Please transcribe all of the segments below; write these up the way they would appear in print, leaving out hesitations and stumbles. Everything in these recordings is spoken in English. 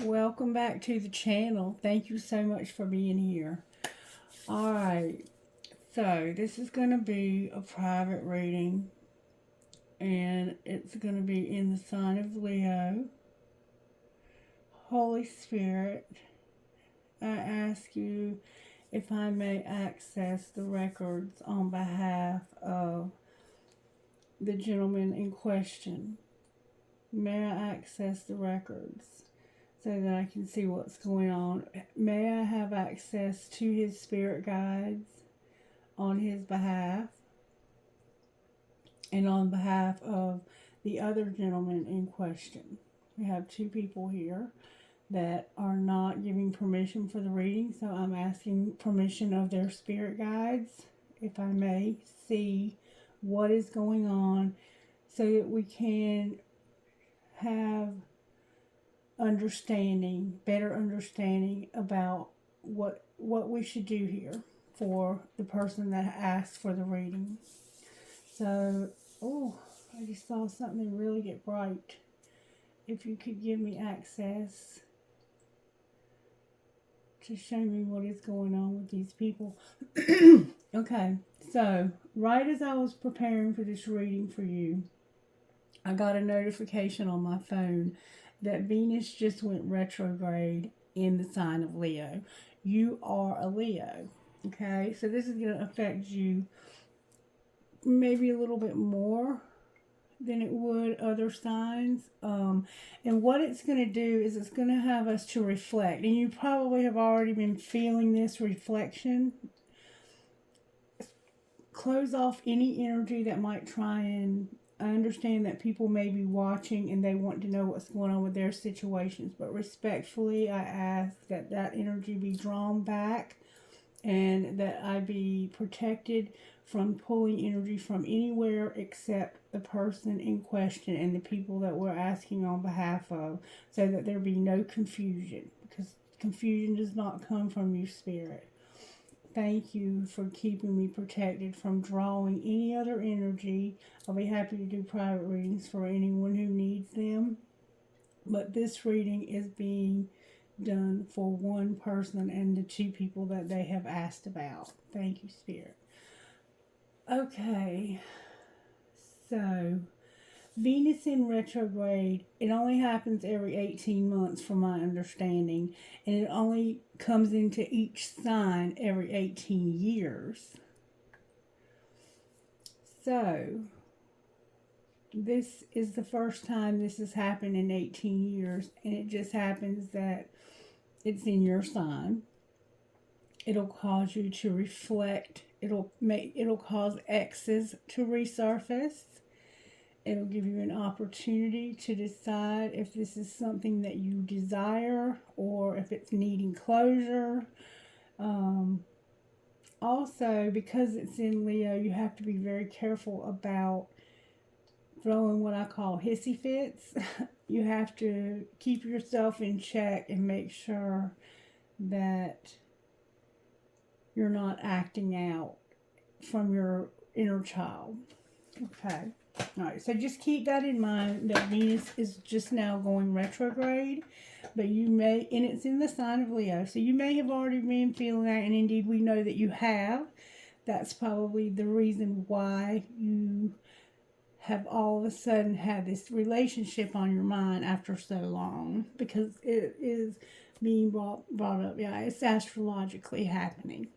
Welcome back to the channel. Thank you so much for being here. Alright, so this is going to be a private reading, and it's going to be in the sign of Leo. Holy Spirit, I ask you if I may access the records on behalf of the gentleman in question. May I access the records so that I can see what's going on? May I have access to his spirit guides on his behalf and on behalf of the other gentleman in question? We have two people here that are not giving permission for the reading, so I'm asking permission of their spirit guides, if I may see what is going on so that we can have better understanding about what we should do here for the person that asked for the reading. So, I just saw something really get bright. If you could give me access to show me what is going on with these people. Okay, so right as I was preparing for this reading for you, I got a notification on my phone that Venus just went retrograde in the sign of Leo. You are a Leo, okay? So this is going to affect you maybe a little bit more than it would other signs. And what it's going to do is it's going to have us to reflect. And you probably have already been feeling this reflection. Close off any energy that might try and... I understand that people may be watching and they want to know what's going on with their situations, but respectfully, I ask that that energy be drawn back and that I be protected from pulling energy from anywhere except the person in question and the people that we're asking on behalf of, so that there be no confusion, because confusion does not come from your spirit. Thank you for keeping me protected from drawing any other energy. I'll be happy to do private readings for anyone who needs them. But this reading is being done for one person and the two people that they have asked about. Thank you, Spirit. Okay, so Venus in retrograde, it only happens every 18 months from my understanding, and it only comes into each sign every 18 years. So, this is the first time this has happened in 18 years, and it just happens that it's in your sign. It'll cause you to reflect. It'll cause X's to resurface. It'll give you an opportunity to decide if this is something that you desire or if it's needing closure. Also, because it's in Leo, you have to be very careful about throwing what I call hissy fits. You have to keep yourself in check and make sure that you're not acting out from your inner child. Okay. Alright, so just keep that in mind, that Venus is just now going retrograde, but you may, and it's in the sign of Leo, so you may have already been feeling that, and indeed we know that you have. That's probably the reason why you have all of a sudden had this relationship on your mind after so long, because it is being brought up. Yeah, it's astrologically happening.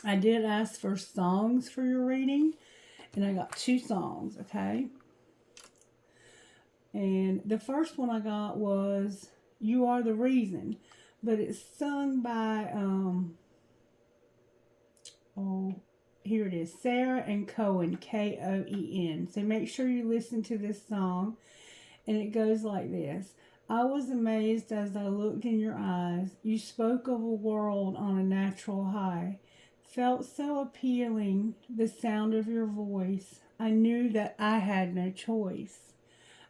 I did ask for songs for your reading, and I got 2 songs, okay? And the first one I got was You Are the Reason, but it's sung by, here it is, Sarah and Cohen, Koen. So make sure you listen to this song, and it goes like this. I was amazed as I looked in your eyes. You spoke of a world on a natural high. Felt so appealing, the sound of your voice. I knew that I had no choice.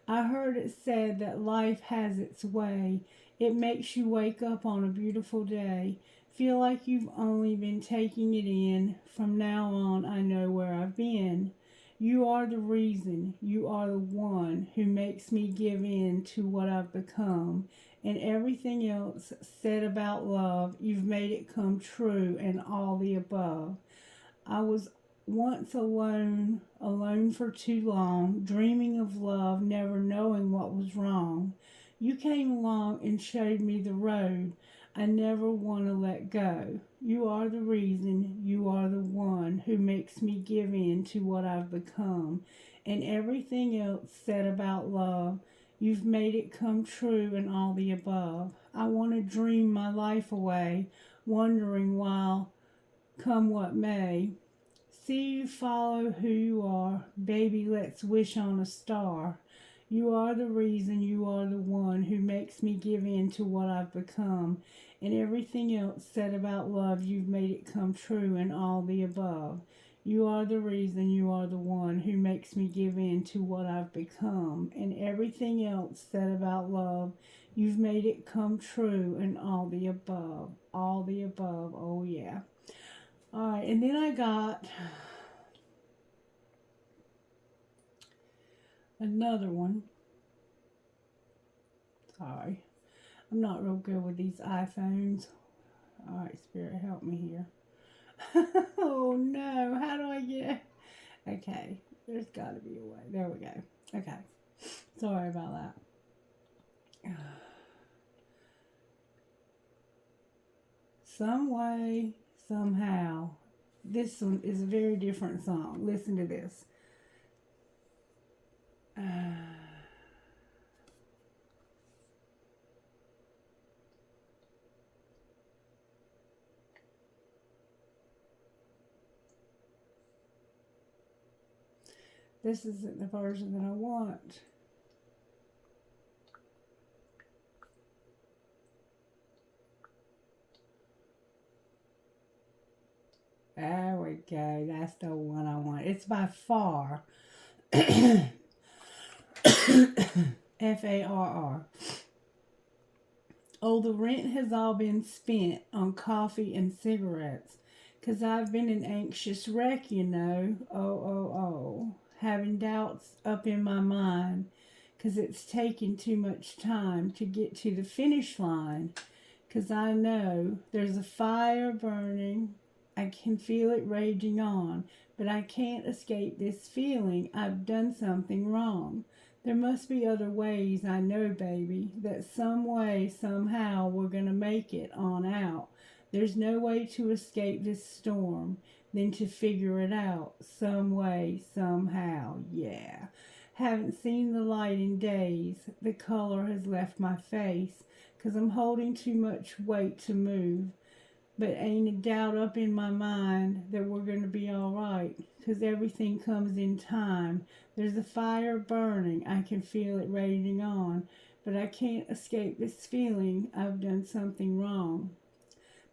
I heard it said that life has its way. It makes you wake up on a beautiful day. Feel like you've only been taking it in. From now on, I know where I've been. You are the reason. You are the one who makes me give in to what I've become. And everything else said about love, you've made it come true and all the above. I was once alone, alone for too long, dreaming of love, never knowing what was wrong. You came along and showed me the road. I never want to let go. You are the reason, you are the one who makes me give in to what I've become. And everything else said about love, you've made it come true and all the above. I want to dream my life away, wondering while come what may. See you follow who you are. Baby, let's wish on a star. You are the reason, you are the one who makes me give in to what I've become. And everything else said about love, you've made it come true and all the above. You are the reason, you are the one who makes me give in to what I've become. And everything else said about love, you've made it come true and all the above. All the above, oh yeah. Alright, and then I got another one. Sorry. I'm not real good with these iPhones. Alright, Spirit, help me here. Oh no, how do I get... Okay, there's got to be a way. There we go. Okay, sorry about that. Some way, somehow. This one is a very different song. Listen to this. This isn't the version that I want. There we go. That's the one I want. It's by far Farr. Oh, the rent has all been spent on coffee and cigarettes, 'cause I've been an anxious wreck, you know. Oh. Having doubts up in my mind, 'cause it's taken too much time to get to the finish line. 'Cause I know there's a fire burning. I can feel it raging on, but I can't escape this feeling I've done something wrong. There must be other ways, I know, baby, that some way, somehow, we're gonna make it on out. There's no way to escape this storm than to figure it out, some way, somehow, yeah. Haven't seen the light in days, the color has left my face, 'cause I'm holding too much weight to move. But ain't a doubt up in my mind that we're going to be all right, 'cause everything comes in time. There's a fire burning, I can feel it raging on, but I can't escape this feeling I've done something wrong.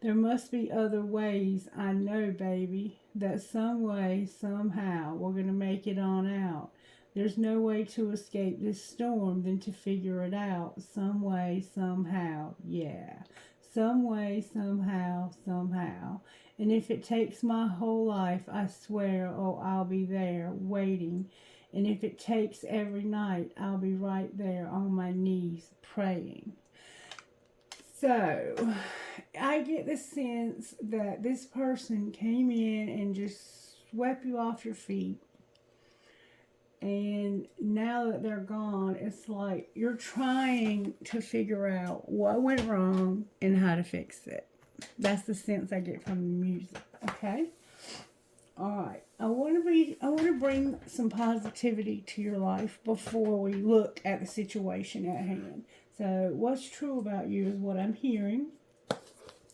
There must be other ways, I know, baby, that some way, somehow, we're going to make it on out. There's no way to escape this storm than to figure it out, some way, somehow, yeah. Some way, somehow. And if it takes my whole life, I swear, oh, I'll be there, waiting. And if it takes every night, I'll be right there on my knees, praying. So, I get the sense that this person came in and just swept you off your feet. And now that they're gone, it's like you're trying to figure out what went wrong and how to fix it. That's the sense I get from the music. Okay? Alright. I want to bring some positivity to your life before we look at the situation at hand. So, what's true about you is what I'm hearing.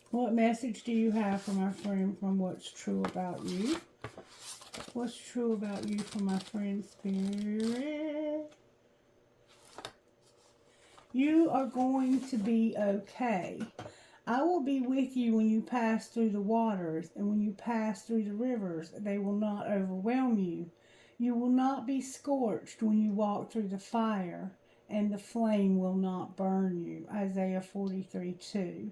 What message do you have from our friend from what's true about you? What's true about you from my friend Spirit? You are going to be okay. I will be with you when you pass through the waters, and when you pass through the rivers, they will not overwhelm you. You will not be scorched when you walk through the fire, and the flame will not burn you. Isaiah 43:2.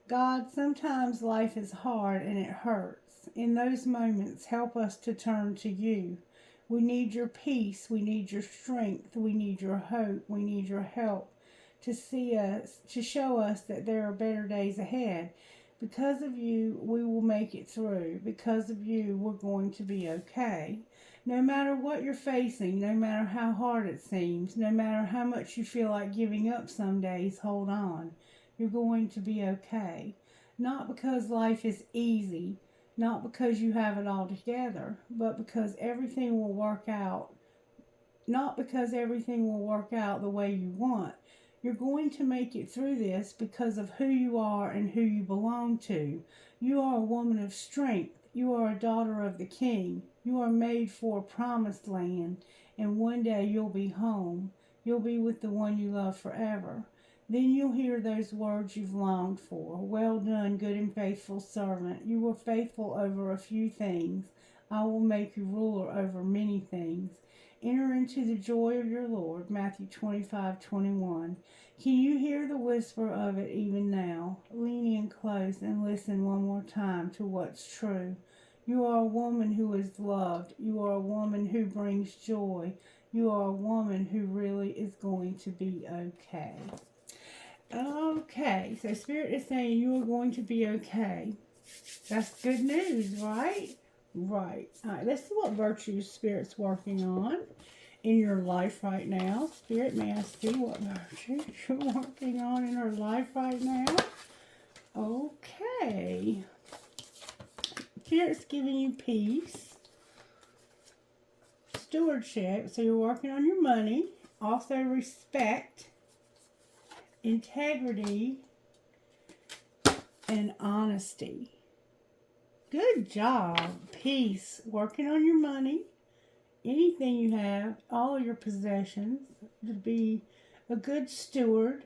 God, sometimes life is hard and it hurts. In those moments, help us to turn to you. We need your peace. We need your strength. We need your hope. We need your help to see us, to show us that there are better days ahead. Because of you, we will make it through. Because of you, we're going to be okay. No matter what you're facing, no matter how hard it seems, no matter how much you feel like giving up some days, hold on. You're going to be okay. Not because life is easy, not because you have it all together, but because everything will work out. Not because everything will work out the way you want. You're going to make it through this because of who you are and who you belong to. You are a woman of strength. You are a daughter of the King. You are made for a promised land, and one day you'll be home. You'll be with the one you love forever. Then you'll hear those words you've longed for. Well done, good and faithful servant. You were faithful over a few things. I will make you ruler over many things. Enter into the joy of your Lord. Matthew 25:21. Can you hear the whisper of it even now? Lean in close and listen one more time to what's true. You are a woman who is loved. You are a woman who brings joy. You are a woman who really is going to be okay. Okay, so Spirit is saying you are going to be okay. That's good news, right? Right. All right, let's see what virtues Spirit's working on in your life right now. Spirit, may I see what virtues you're working on in her life right now? Okay. Spirit's giving you peace. Stewardship, so you're working on your money. Also respect, integrity, and honesty. Good job. Peace. Working on your money. Anything you have, all your possessions, to be a good steward.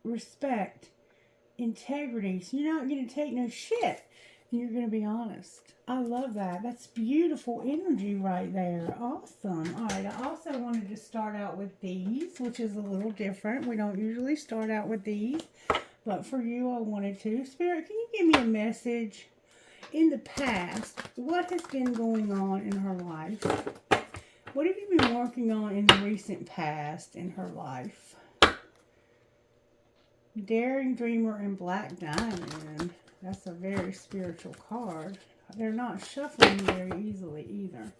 Respect. Integrity. So you're not going to take no shit. And you're going to be honest. I love that. That's beautiful energy right there. Awesome. All right. I also wanted to start out with these, which is a little different. We don't usually start out with these. But for you, I wanted to. Spirit, can you give me a message? In the past, what has been going on in her life? What have you been working on in the recent past in her life? Daring Dreamer and Black Diamond. That's a very spiritual card. They're not shuffling very easily either.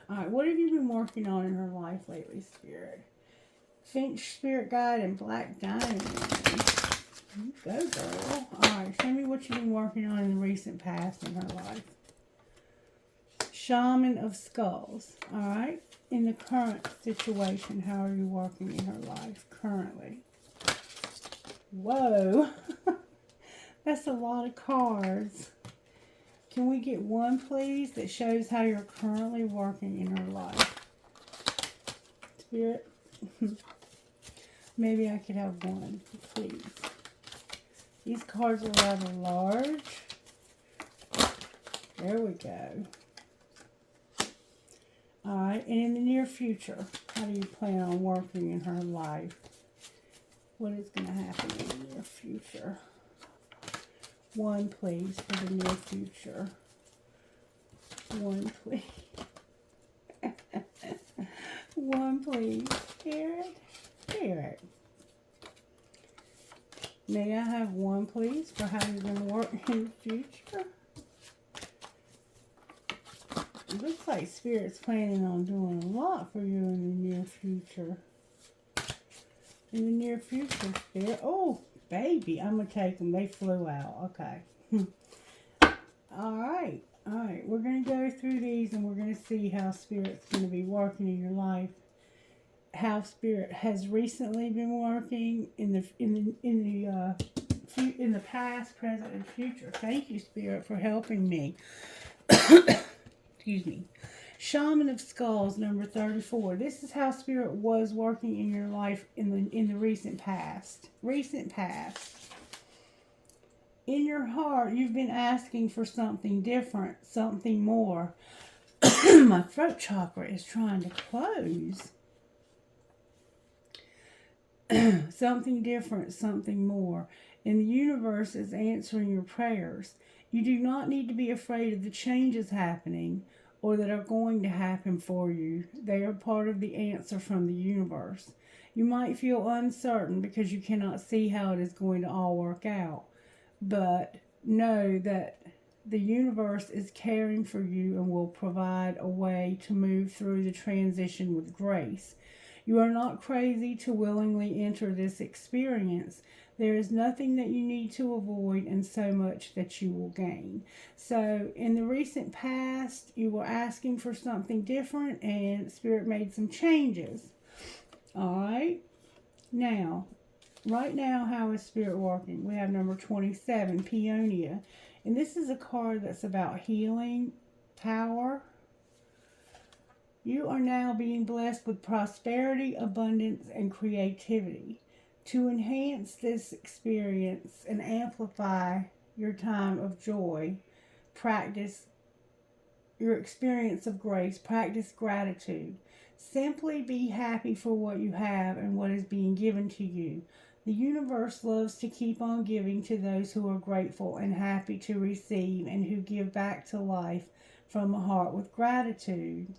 Alright, what have you been working on in her life lately, Spirit? Finch Spirit Guide and Black Diamond. You go, girl. Alright, show me what you've been working on in the recent past in her life. Shaman of Skulls. Alright, in the current situation, how are you working in her life currently? Whoa. That's a lot of cards. Can we get one, please, that shows how you're currently working in her life? Spirit. Maybe I could have one, please. These cards are rather large. There we go. Alright, and in the near future, how do you plan on working in her life? What is going to happen in the near future? One, please, for the near future. One, please. One, please. Spirit. Spirit. May I have one, please, for how you're going to work in the future? It looks like Spirit's planning on doing a lot for you in the near future. In the near future, Spirit. Oh, baby. I'm going to take them. They flew out. Okay. Alright. Alright. We're going to go through these and we're going to see how Spirit's going to be working in your life. How Spirit has recently been working in the past, present, and future. Thank you, Spirit, for helping me. Excuse me. Shaman of Skulls, number 34. This is how Spirit was working in your life in the recent past. Recent past. In your heart, you've been asking for something different, something more. My throat chakra is trying to close. Something different, something more. And the universe is answering your prayers. You do not need to be afraid of the changes happening or that are going to happen for you. They are part of the answer from the universe. You might feel uncertain because you cannot see how it is going to all work out, but know that the universe is caring for you and will provide a way to move through the transition with grace. You are not crazy to willingly enter this experience. There is nothing that you need to avoid and so much that you will gain. So in the recent past, you were asking for something different and Spirit made some changes. All right. Now, right now, how is Spirit working? We have number 27, Peonia. And this is a card that's about healing, power. You are now being blessed with prosperity, abundance, and creativity. To enhance this experience and amplify your time of joy, practice your experience of grace, practice gratitude. Simply be happy for what you have and what is being given to you. The universe loves to keep on giving to those who are grateful and happy to receive and who give back to life from a heart with gratitude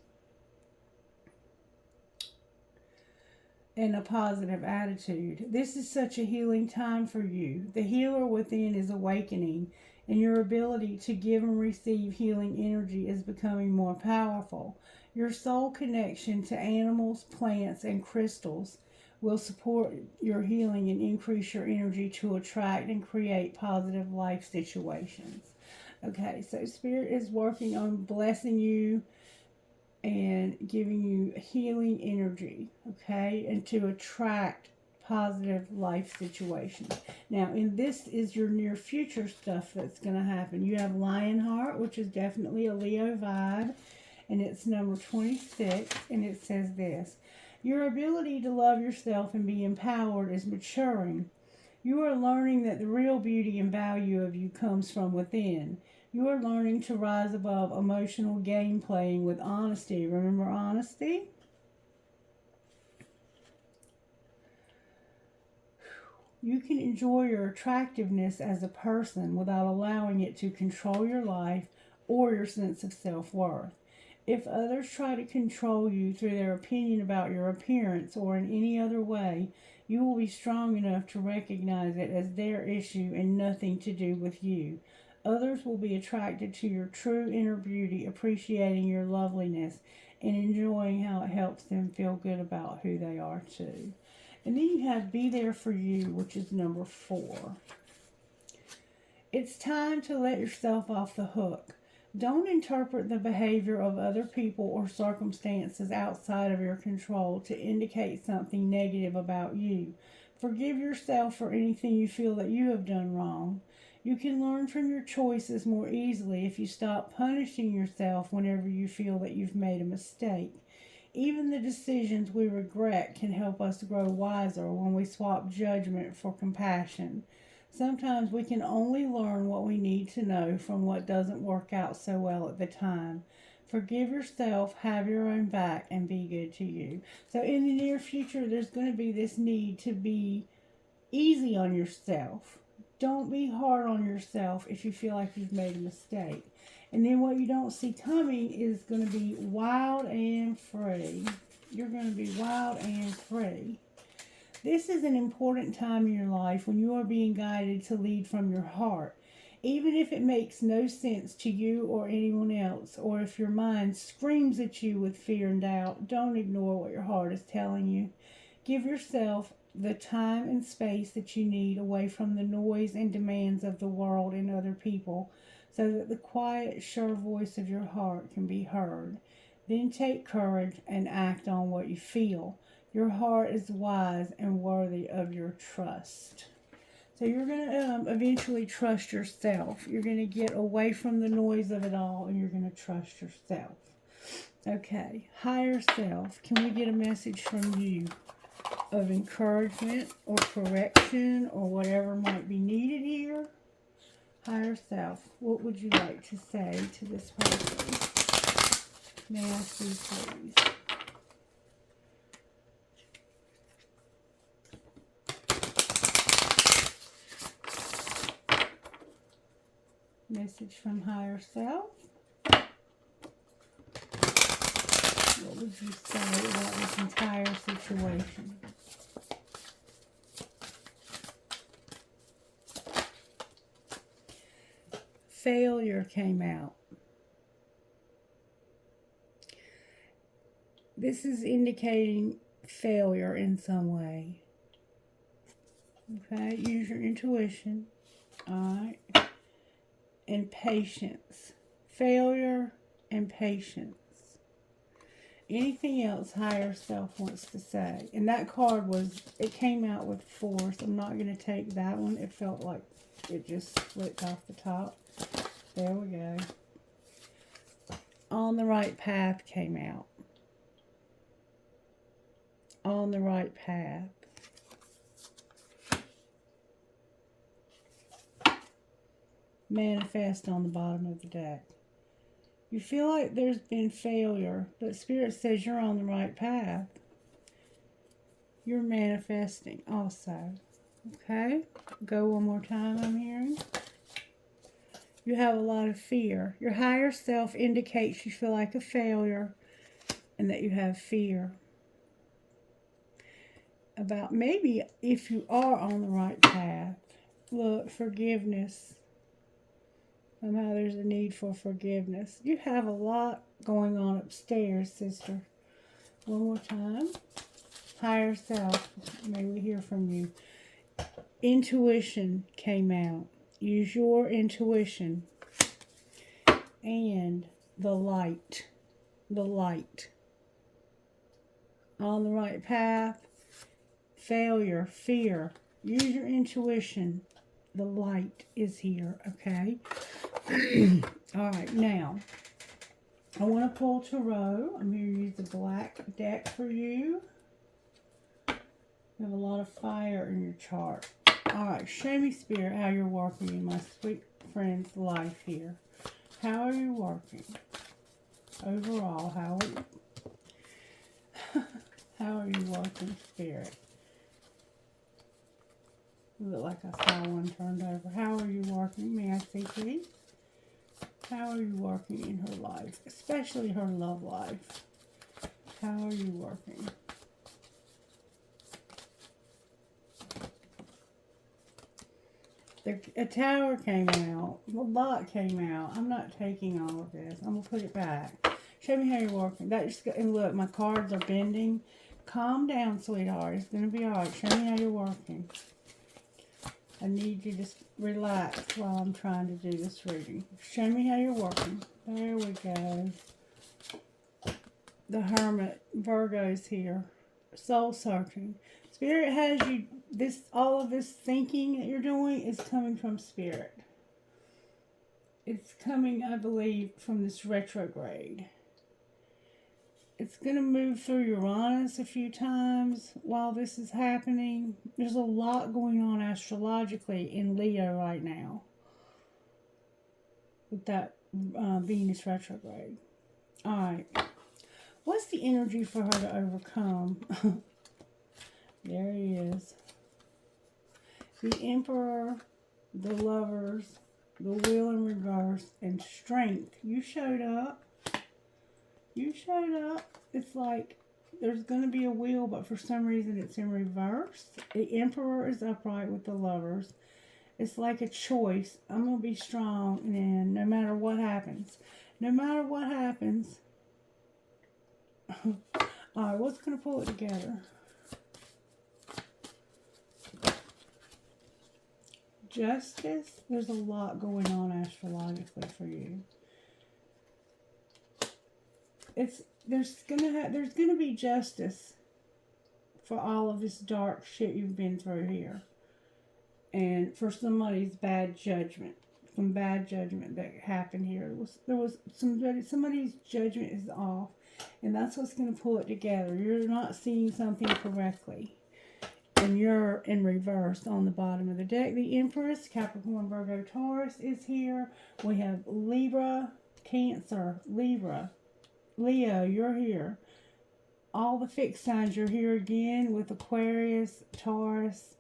and a positive attitude. This is such a healing time for you. The healer within is awakening, and your ability to give and receive healing energy is becoming more powerful. Your soul connection to animals, plants, and crystals will support your healing and increase your energy to attract and create positive life situations. Okay, so Spirit is working on blessing you and giving you healing energy, okay, and to attract positive life situations. Now, in this is your near future stuff that's going to happen. You have Lionheart, which is definitely a Leo vibe, and it's number 26, and it says this: your ability to love yourself and be empowered is maturing. You are learning that the real beauty and value of you comes from within. You are learning to rise above emotional game playing with honesty. Remember honesty? You can enjoy your attractiveness as a person without allowing it to control your life or your sense of self-worth. If others try to control you through their opinion about your appearance or in any other way, you will be strong enough to recognize it as their issue and nothing to do with you. Others will be attracted to your true inner beauty, appreciating your loveliness and enjoying how it helps them feel good about who they are too. And then you have Be There For You, which is number 4. It's time to let yourself off the hook. Don't interpret the behavior of other people or circumstances outside of your control to indicate something negative about you. Forgive yourself for anything you feel that you have done wrong. You can learn from your choices more easily if you stop punishing yourself whenever you feel that you've made a mistake. Even the decisions we regret can help us grow wiser when we swap judgment for compassion. Sometimes we can only learn what we need to know from what doesn't work out so well at the time. Forgive yourself, have your own back, and be good to you. So in the near future, there's going to be this need to be easy on yourself. Don't be hard on yourself if you feel like you've made a mistake. And then what you don't see coming is going to be wild and free. You're going to be wild and free. This is an important time in your life when you are being guided to lead from your heart. Even if it makes no sense to you or anyone else, or if your mind screams at you with fear and doubt, don't ignore what your heart is telling you. Give yourself the time and space that you need away from the noise and demands of the world and other people, so that the quiet, sure voice of your heart can be heard. Then take courage and act on what you feel. Your heart is wise and worthy of your trust. So you're going to eventually trust yourself. You're going to get away from the noise of it all, and you're going to trust yourself. Okay, higher self. Can we get a message from you of encouragement or correction or whatever might be needed here? Higher self, what would you like to say to this person? May I see, please? Message from higher self. did you say about this entire situation? Failure came out. This is indicating failure in some way. Okay, use your intuition. Alright. And patience. Failure and patience. Anything else higher self wants to say? And that card it came out with force. I'm not going to take that one. It felt like it just slipped off the top. There we go. On the right path came out. On the right path. Manifest on the bottom of the deck. You feel like there's been failure, but Spirit says you're on the right path. You're manifesting also. Okay? Go one more time, I'm hearing. You have a lot of fear. Your higher self indicates you feel like a failure and that you have fear. About maybe if you are on the right path. Look, forgiveness. Somehow there's a need for forgiveness. You have a lot going on upstairs, sister. One more time. Higher self. May we hear from you. Intuition came out. Use your intuition. And the light. The light. On the right path. Failure. Fear. Use your intuition. The light is here, okay? Alright, now, I want to pull tarot. I'm going to use the black deck for you. You have a lot of fire in your chart. Alright, show me, Spirit, how you're working in my sweet friend's life here. How are you working? Overall, how are you working, Spirit? Look like I saw one turned over. How are you working? May I see, please? How are you working in her life? Especially her love life. How are you working? A tower came out. A lot came out. I'm not taking all of this. I'm going to put it back. Show me how you're working. And look, my cards are bending. Calm down, sweetheart. It's going to be all right. Show me how you're working. I need you to just relax while I'm trying to do this reading. Show me how you're working. There we go. The Hermit, Virgo's here. Soul searching. Spirit has you, all of this thinking that you're doing is coming from Spirit. It's coming, I believe, from this retrograde. It's going to move through Uranus a few times while this is happening. There's a lot going on astrologically in Leo right now with that Venus retrograde. Alright. What's the energy for her to overcome? There he is. The Emperor, the Lovers, the Wheel in reverse, and Strength. You showed up. You showed up. It's like there's going to be a wheel, but for some reason it's in reverse. The Emperor is upright with the Lovers. It's like a choice. I'm going to be strong, and no matter what happens. No matter what happens. Alright, what's going to pull it together? Justice. There's a lot going on astrologically for you. There's gonna be justice for all of this dark shit you've been through here, and for somebody's bad judgment, some bad judgment that happened here. There was somebody's judgment is off, and that's what's gonna pull it together. You're not seeing something correctly, and you're in reverse on the bottom of the deck. The Empress, Capricorn, Virgo, Taurus is here. We have Libra, Cancer, Libra. Leo, you're here. All the fixed signs, you're here again with Aquarius, Taurus,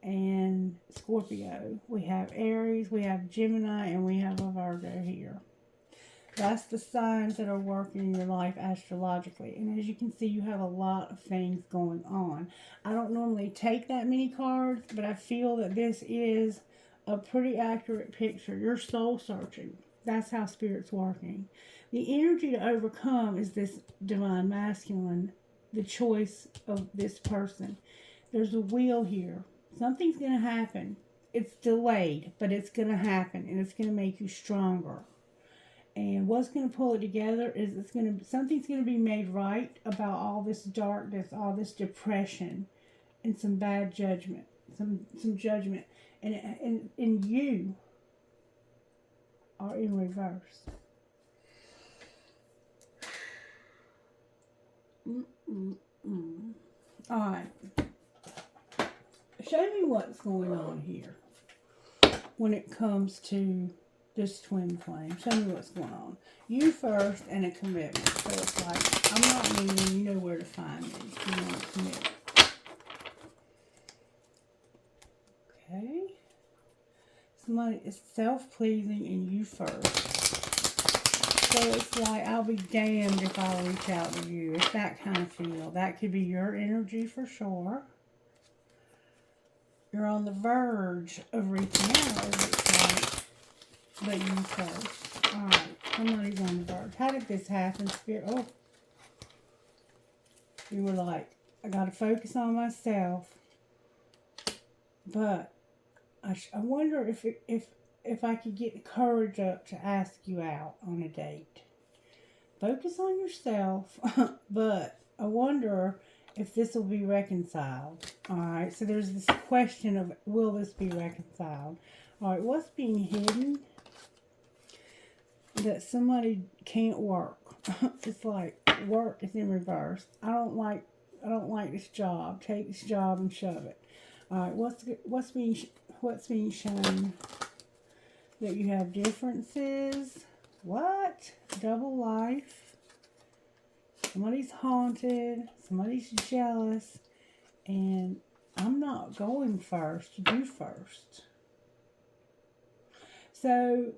and Scorpio. We have Aries, we have Gemini, and we have a Virgo here. That's the signs that are working in your life astrologically. And as you can see, you have a lot of things going on. I don't normally take that many cards, but I feel that this is a pretty accurate picture. You're soul searching. That's how Spirit's working. The energy to overcome is this divine masculine, the choice of this person. There's a wheel here. Something's going to happen. It's delayed, but it's going to happen, and it's going to make you stronger. And what's going to pull it together is something's going to be made right about all this darkness, all this depression, and some bad judgment, some judgment, and you are in reverse. All right, show me what's going on here when it comes to this twin flame. Show me what's going on. You first and a commitment. So it's like, I'm not meaning, you know where to find me. You want to commit. Okay. Somebody is self-pleasing and you first. So it's like, I'll be damned if I'll reach out to you. It's that kind of feel. That could be your energy for sure. You're on the verge of reaching out, as it's like. But you first. Alright, somebody's on the verge. How did this happen, Spirit? Oh. You were like, I got to focus on myself. But I wonder if I could get the courage up to ask you out on a date. Focus on yourself. But I wonder if this will be reconciled. Alright, so there's this question of, will this be reconciled? Alright, what's being hidden? That somebody can't work. It's like work is in reverse. I don't like this job. Take this job and shove it. All right, what's being shown? That you have differences. What? Double life. Somebody's haunted. Somebody's jealous, and I'm not going first. You first. So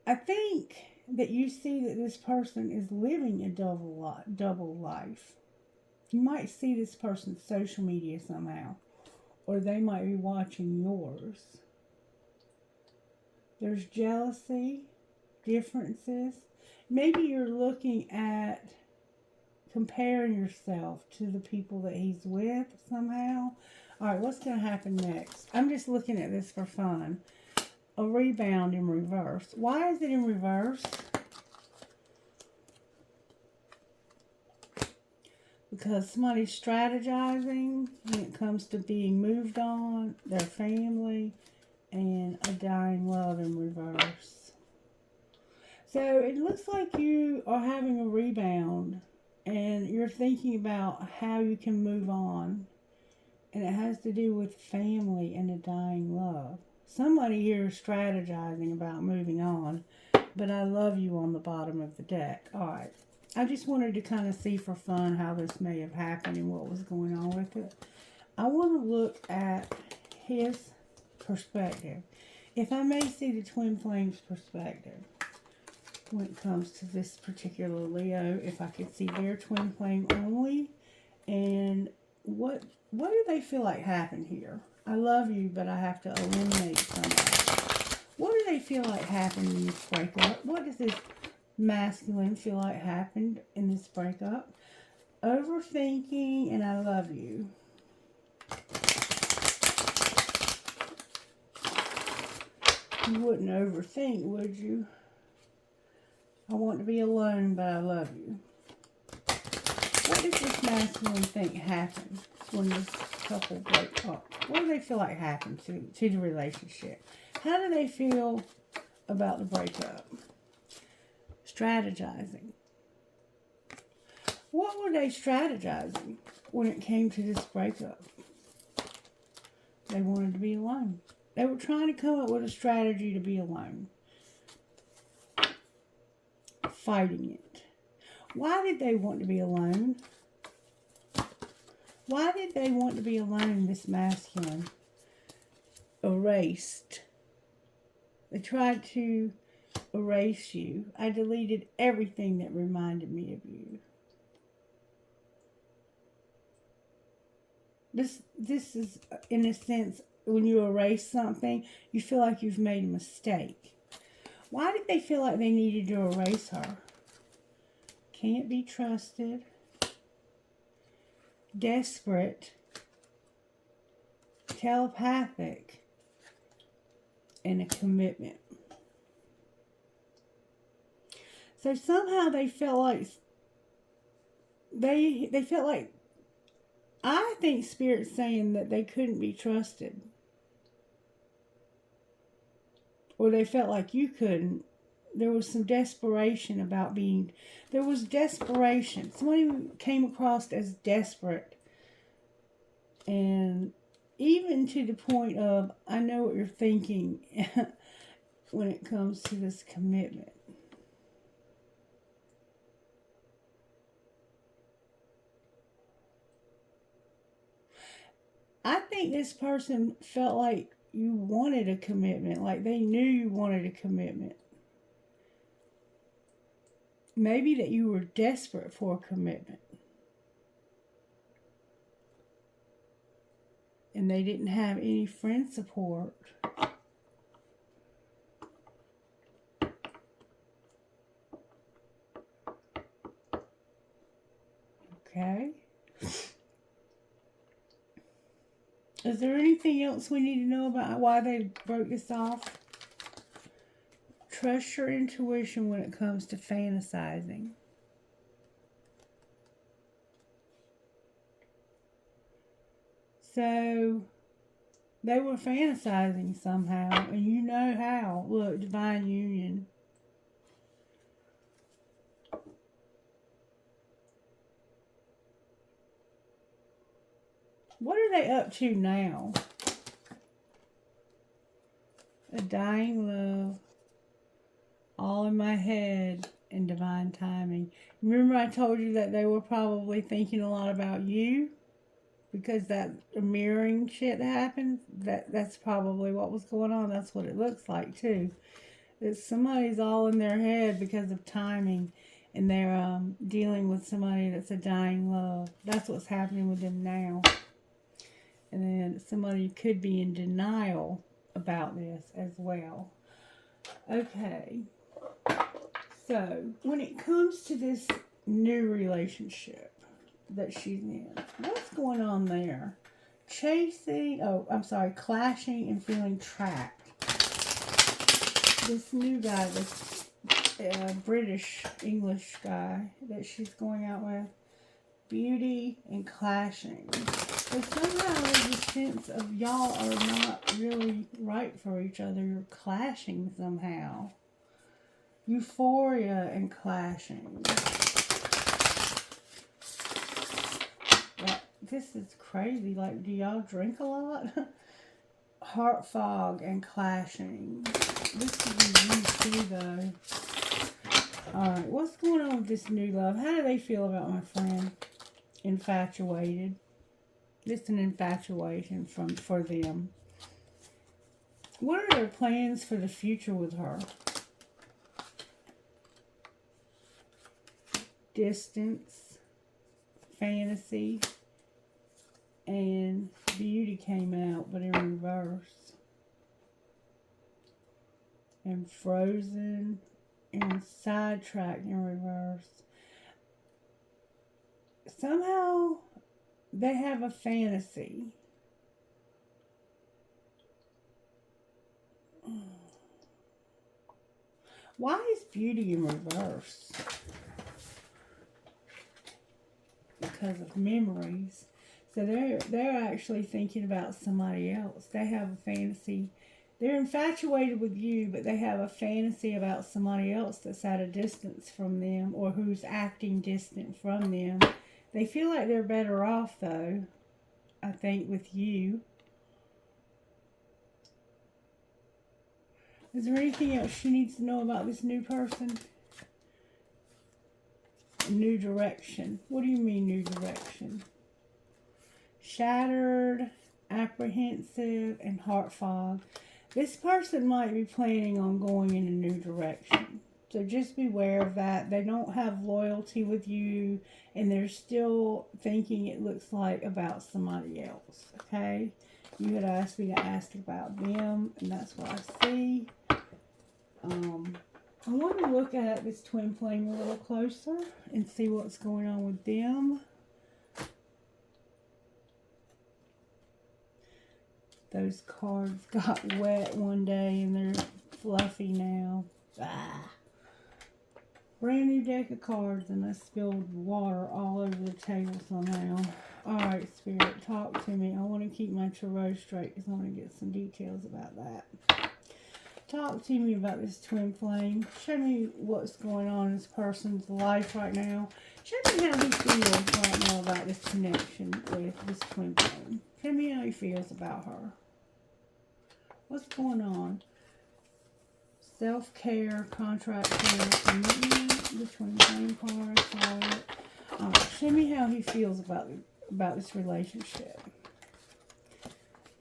I think that you see that this person is living a double life. You might see this person's social media somehow, or they might be watching yours. There's jealousy, differences. Maybe you're looking at comparing yourself to the people that he's with somehow. All right, what's going to happen next? I'm just looking at this for fun. A rebound in reverse. Why is it in reverse? Because somebody's strategizing when it comes to being moved on, their family, and a dying love in reverse. So it looks like you are having a rebound and you're thinking about how you can move on. And it has to do with family and a dying love. Somebody here is strategizing about moving on, but I love you on the bottom of the deck. All right. I just wanted to kind of see for fun how this may have happened and what was going on with it. I want to look at his perspective. If I may see the twin flames perspective when it comes to this particular Leo, if I could see their twin flame only, and what do they feel like happened here? I love you, but I have to eliminate somebody. What do they feel like happened in this breakup? What does this masculine feel like happened in this breakup? Overthinking, and I love you. You wouldn't overthink, would you? I want to be alone, but I love you. What does this masculine think happened when this couple break up? What do they feel like happened to the relationship? How do they feel about the breakup? Strategizing. What were they strategizing when it came to this breakup? They wanted to be alone. They were trying to come up with a strategy to be alone. Fighting it. Why did they want to be alone? Why did they want to be alone, this masculine? Erased. They tried to erase you. I deleted everything that reminded me of you. This is, in a sense, when you erase something, you feel like you've made a mistake. Why did they feel like they needed to erase her? Can't be trusted. Desperate. Telepathic. And a commitment. So somehow they felt like they felt like, I think Spirit's saying that they couldn't be trusted. Or they felt like you couldn't. There was some desperation about being, there was desperation. Somebody came across as desperate. And even to the point of, I know what you're thinking when it comes to this commitment. I think this person felt like you wanted a commitment, like they knew you wanted a commitment. Maybe that you were desperate for a commitment. And they didn't have any friend support. Okay. Is there anything else we need to know about why they broke this off? Trust your intuition when it comes to fantasizing. So, they were fantasizing somehow, and you know how. Look, divine union. What are they up to now? A dying love. All in my head and divine timing. Remember I told you that they were probably thinking a lot about you? Because that mirroring shit that happened, that's probably what was going on. That's what it looks like too. That somebody's all in their head because of timing. And they're dealing with somebody that's a dying love. That's what's happening with them now. And then somebody could be in denial about this as well. Okay. So, when it comes to this new relationship that she's in, what's going on there? Clashing and feeling trapped. This new guy, this British, English guy that she's going out with, beauty and clashing. So somehow there's a sense of y'all are not really right for each other. You're clashing somehow. Euphoria and clashing. This is crazy. Like, do y'all drink a lot? Heart fog and clashing. This is you too, though. Alright, what's going on with this new love? How do they feel about my friend? Infatuated. It's an infatuation for them. What are their plans for the future with her? Distance, fantasy, and beauty came out, but in reverse. And frozen and sidetracked in reverse. Somehow they have a fantasy. Why is beauty in reverse? Because of memories. So they're actually thinking about somebody else. They have a fantasy. They're infatuated with you, but they have a fantasy about somebody else that's at a distance from them or who's acting distant from them. They feel like they're better off, though, I think, with you. Is there anything else she needs to know about this new person? New direction. What do you mean, new direction? Shattered, apprehensive, and heart fog. This person might be planning on going in a new direction. So just beware of that. They don't have loyalty with you, and they're still thinking, it looks like, about somebody else. Okay? You had asked me to ask about them, and that's what I see. I want to look at this twin flame a little closer and see what's going on with them. Those cards got wet one day and they're fluffy now. Ah. Brand new deck of cards, and I spilled water all over the table somehow. Alright, Spirit, talk to me. I want to keep my tarot straight because I want to get some details about that. Talk to me about this twin flame. Show me what's going on in this person's life right now. Show me how he feels right now about this connection with this twin flame. Show me how he feels about her. What's going on? Self-care, contract care, commitment, the twin flame card. Alright, show me how he feels about this relationship.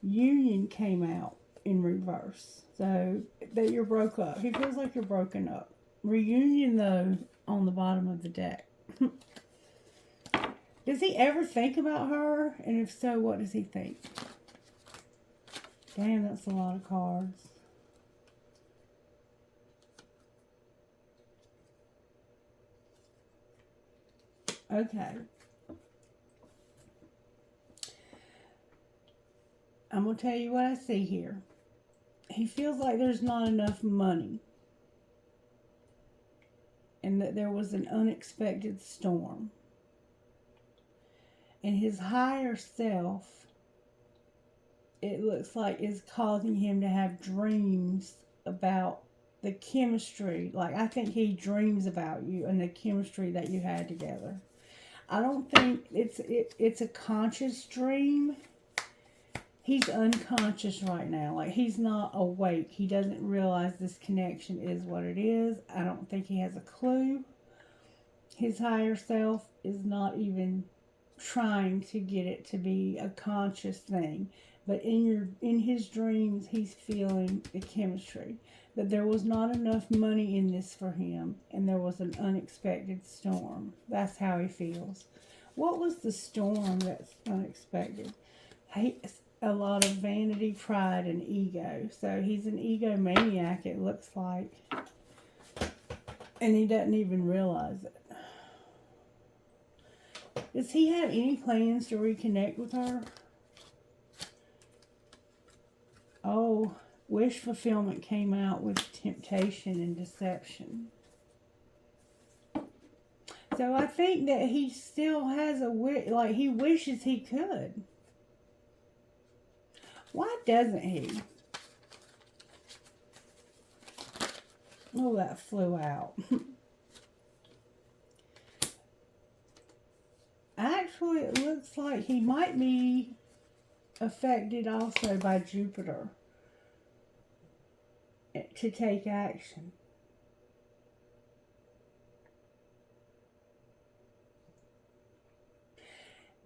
Union came out in reverse. So, that you're broke up. He feels like you're broken up. Reunion, though, on the bottom of the deck. Does he ever think about her? And if so, what does he think? Damn, that's a lot of cards. Okay. I'm going to tell you what I see here. He feels like there's not enough money. And that there was an unexpected storm. And his higher self, it looks like, is causing him to have dreams about the chemistry. Like, I think he dreams about you and the chemistry that you had together. I don't think it's a conscious dream. He's unconscious right now. Like, he's not awake. He doesn't realize this connection is what it is. I don't think he has a clue. His higher self is not even trying to get it to be a conscious thing. But in his dreams, he's feeling the chemistry. That there was not enough money in this for him. And there was an unexpected storm. That's how he feels. What was the storm that's unexpected? A lot of vanity, pride, and ego. So he's an egomaniac, it looks like. And he doesn't even realize it. Does he have any plans to reconnect with her? Oh, wish fulfillment came out with temptation and deception. So I think that he still has a wish, like he wishes he could. Why doesn't he? Oh, that flew out. Actually, it looks like he might be affected also by Jupiter to take action.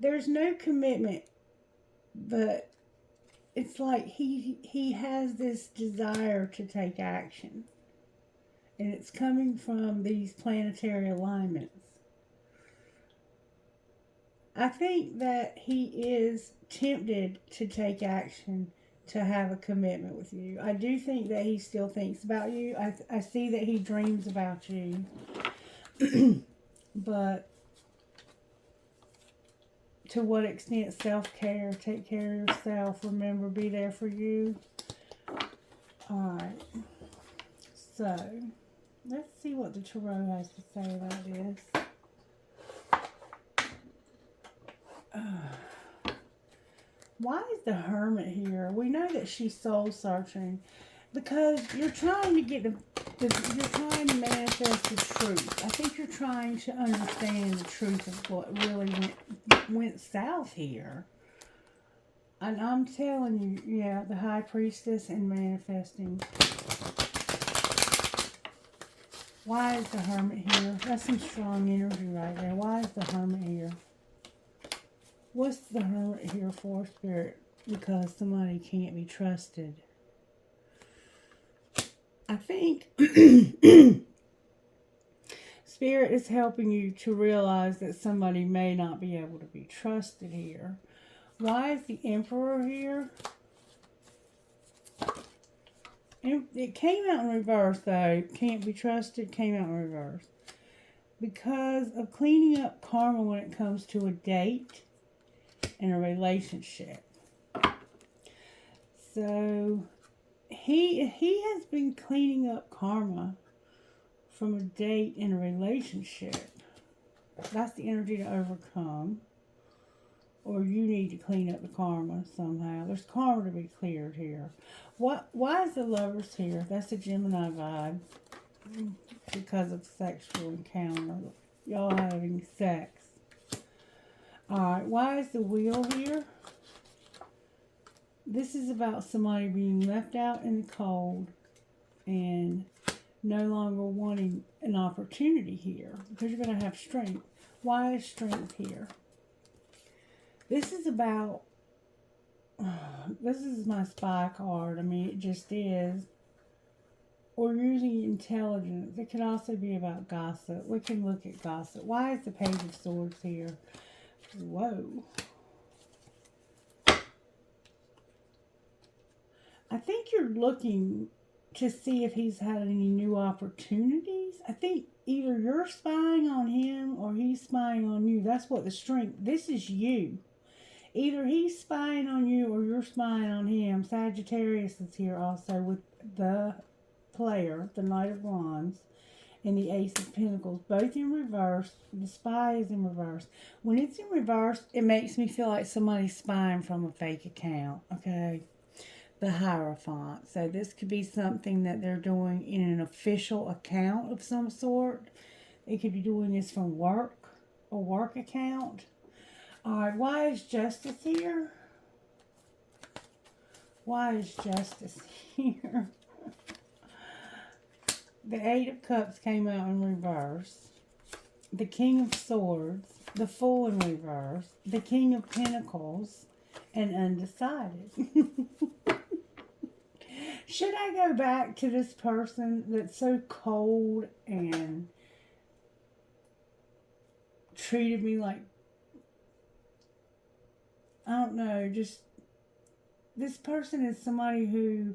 There's no commitment, but it's like he has this desire to take action. And it's coming from these planetary alignments. I think that he is tempted to take action to have a commitment with you. I do think that he still thinks about you. I see that he dreams about you. But to what extent self-care, take care of yourself, remember, be there for you. Alright. So, let's see what the tarot has to say about this. Why is the Hermit here? We know that she's soul searching because you're trying to get you're trying to manifest the truth. I think you're trying to understand the truth of what really went south here. And I'm telling you, yeah, the High Priestess and manifesting. Why is the Hermit here? That's some strong energy right there. Why is the Hermit here? What's the Hermit here for, Spirit? Because somebody can't be trusted. I think Spirit is helping you to realize that somebody may not be able to be trusted here. Why is the Emperor here? It came out in reverse, though. Can't be trusted, came out in reverse. Because of cleaning up karma when it comes to a date and a relationship. So, he has been cleaning up karma from a date and a relationship. That's the energy to overcome. Or you need to clean up the karma somehow. There's karma to be cleared here. Why is the Lovers here? That's a Gemini vibe. Because of sexual encounter. Y'all having sex. Alright, why is the Wheel here? This is about somebody being left out in the cold and no longer wanting an opportunity here. Because you're going to have strength. Why is strength here? This is about, this is my spy card. I mean, it just is. Or using intelligence. It could also be about gossip. We can look at gossip. Why is the Page of Swords here? Whoa. I think you're looking to see if he's had any new opportunities. I think either you're spying on him or he's spying on you. That's what the strength, this is you. Either he's spying on you or you're spying on him. Sagittarius is here also with the player, the Knight of Wands, and the Ace of Pentacles, both in reverse. The spy is in reverse. When it's in reverse, it makes me feel like somebody's spying from a fake account, okay? The Hierophant. So this could be something that they're doing in an official account of some sort. They could be doing this from work, a work account. Alright, why is Justice here? Why is Justice here? The Eight of Cups came out in reverse. The King of Swords. The Fool in reverse. The King of Pentacles. And Undecided. Should I go back to this person that's so cold and treated me like, I don't know, just, this person is somebody who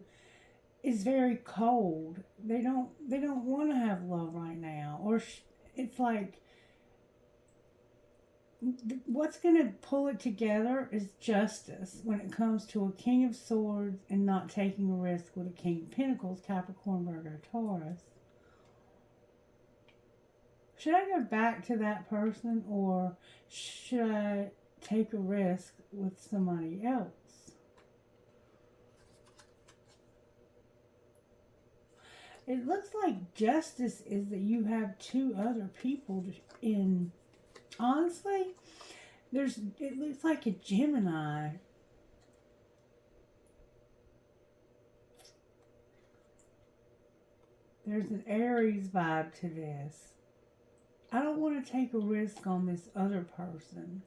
is very cold. They don't want to have love right now. Or it's like, what's going to pull it together is justice when it comes to a King of Swords and not taking a risk with a King of Pentacles, Capricorn, Virgo, Taurus. Should I go back to that person or should I take a risk with somebody else? It looks like justice is that you have two other people in. Honestly, it looks like a Gemini. There's an Aries vibe to this. I don't want to take a risk on this other person.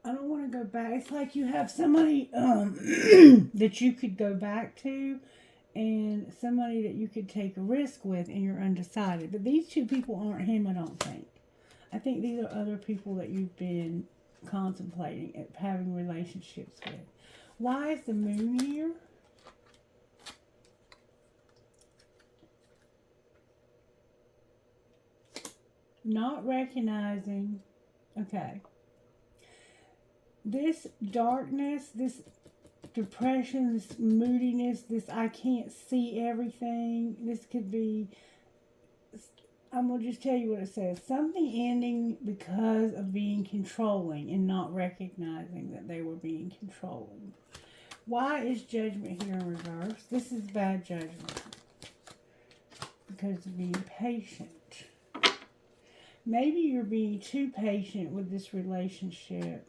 I don't want to go back. It's like you have somebody that you could go back to and somebody that you could take a risk with and you're undecided. But these two people aren't him, I don't think. I think these are other people that you've been contemplating at having relationships with. Why is the Moon here? Not recognizing. Okay. This darkness, this depression, this moodiness, this I can't see everything. This could be, I'm going to just tell you what it says. Something ending because of being controlling and not recognizing that they were being controlling. Why is Judgment here in reverse? This is bad judgment. Because of being patient. Maybe you're being too patient with this relationship.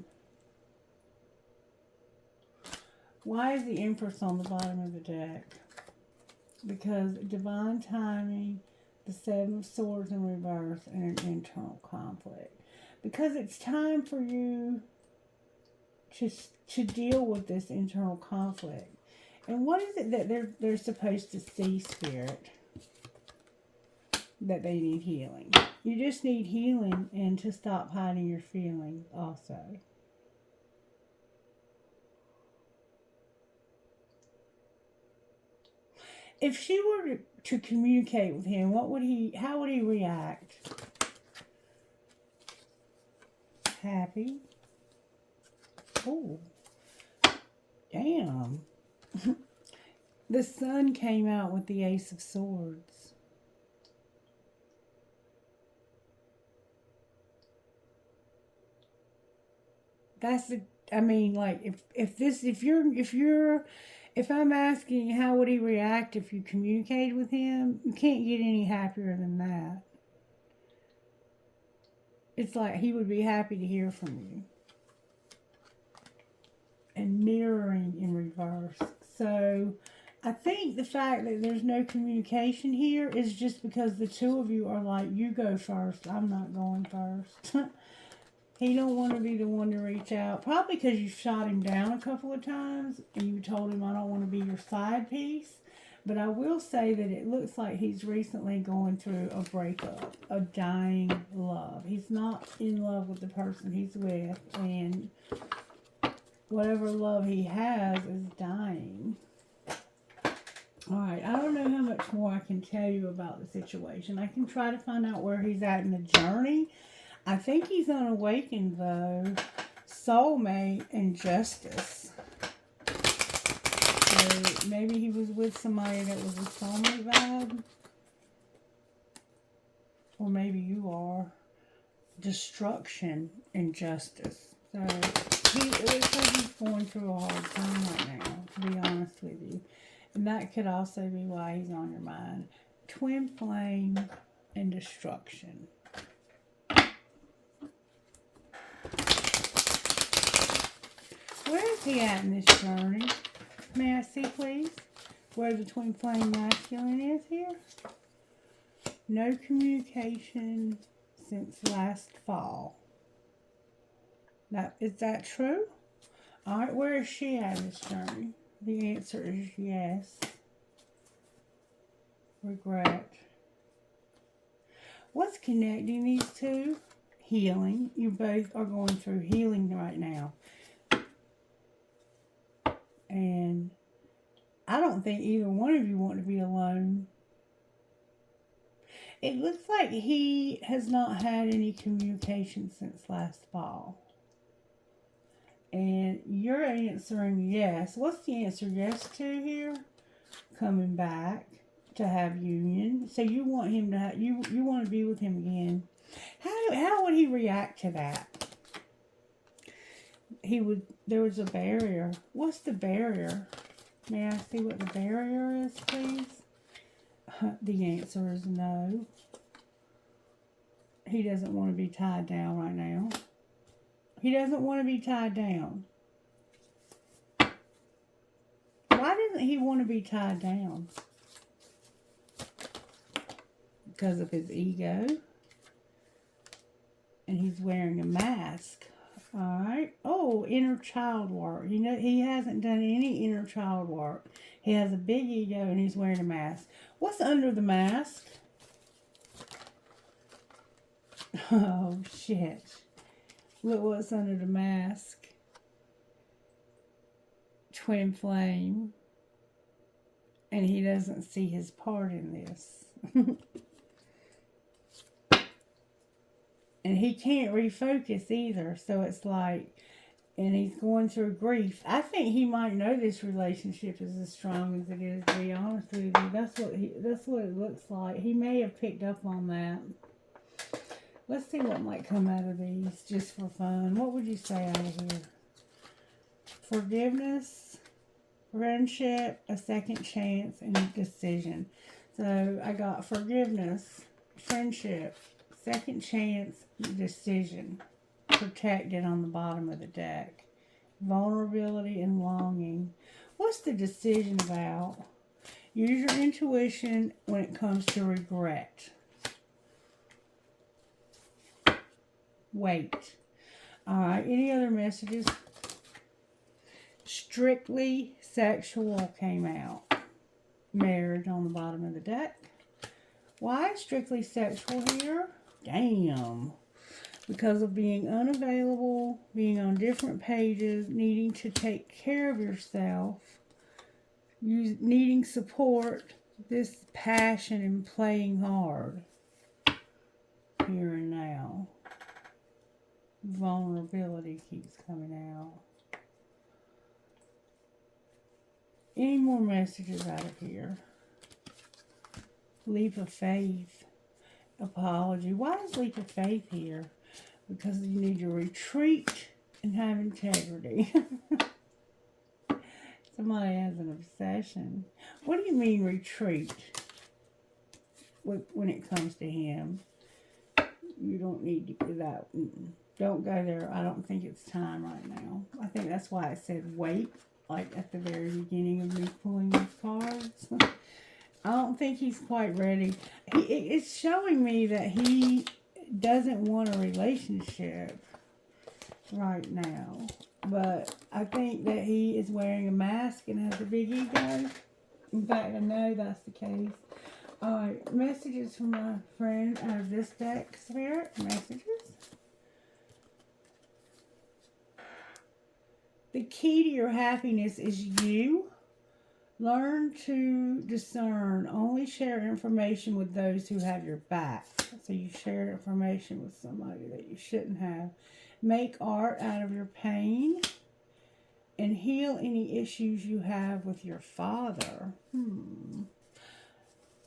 Why is the Empress on the bottom of the deck? Because divine timing, the Seven of Swords in reverse, and an internal conflict. Because it's time for you to deal with this internal conflict. And what is it that they're supposed to see, Spirit? that they need healing. You just need healing and to stop hiding your feelings also. If she were to communicate with him, how would he react? Happy. Oh, damn. The sun came out with the Ace of Swords. That's the, I mean, like, if I'm asking how would he react if you communicated with him, you can't get any happier than that. It's like he would be happy to hear from you. And mirroring in reverse. So I think the fact that there's no communication here is just because the two of you are like, you go first, I'm not going first. He don't want to be the one to reach out. Probably because you shot him down a couple of times and you told him, I don't want to be your side piece. But I will say that it looks like he's recently going through a breakup, a dying love. He's not in love with the person he's with, and whatever love he has is dying. Alright, I don't know how much more I can tell you about the situation. I can try to find out where he's at in the journey. I think he's unawakened, though. Soulmate and justice. So maybe he was with somebody that was a soulmate vibe. Or maybe you are. Destruction and justice. So it looks like he's going through a hard time right now, to be honest with you. And that could also be why he's on your mind. Twin flame and destruction. Where is he at in this journey? May I see, please, where the twin flame masculine is here? No communication since last fall. Now, is that true? All right, where is she at in this journey? The answer is yes. Regret. What's connecting these two? Healing. You both are going through healing right now. And I don't think either one of you want to be alone. It looks like he has not had any communication since last fall. And you're answering yes. What's the answer yes to here? Coming back to have union. So you want him to have, you want to be with him again. How would he react to that? There was a barrier. What's the barrier? May I see what the barrier is, please? The answer is no. He doesn't want to be tied down right now. He doesn't want to be tied down. Why doesn't he want to be tied down? Because of his ego. And he's wearing a mask. Alright. Oh, inner child work. You know, he hasn't done any inner child work. He has a big ego and he's wearing a mask. What's under the mask? Oh, shit. Look what's under the mask. Twin flame. And he doesn't see his part in this. And he can't refocus either. So it's like, and he's going through grief. I think he might know this relationship is as strong as it is, to be honest with you. That's what it looks like. He may have picked up on that. Let's see what might come out of these, just for fun. What would you say out of here? Forgiveness, friendship, a second chance, and a decision. So I got forgiveness, friendship, second chance, decision. Protected on the bottom of the deck. Vulnerability and longing. What's the decision about? Use your intuition when it comes to regret. Wait. Alright, any other messages? Strictly sexual came out. Marriage on the bottom of the deck. Why strictly sexual here? Damn. Because of being unavailable, being on different pages, needing to take care of yourself, needing support, this passion and playing hard here and now. Vulnerability keeps coming out. Any more messages out of here? Leap of faith. Apology. Why is leap of faith here? Because you need to retreat and have integrity. Somebody has an obsession. What do you mean retreat? When it comes to him, you don't need to do that. Don't go there. I don't think it's time right now. I think that's why I said wait, like at the very beginning of me pulling these cards. I don't think he's quite ready. It's showing me that he doesn't want a relationship right now. But I think that he is wearing a mask and has a big ego. In fact, I know that's the case. Alright, messages from my friend out of this deck, Spirit. Messages. The key to your happiness is you. Learn to discern. Only share information with those who have your back. So you share information with somebody that you shouldn't have. Make art out of your pain. And heal any issues you have with your father.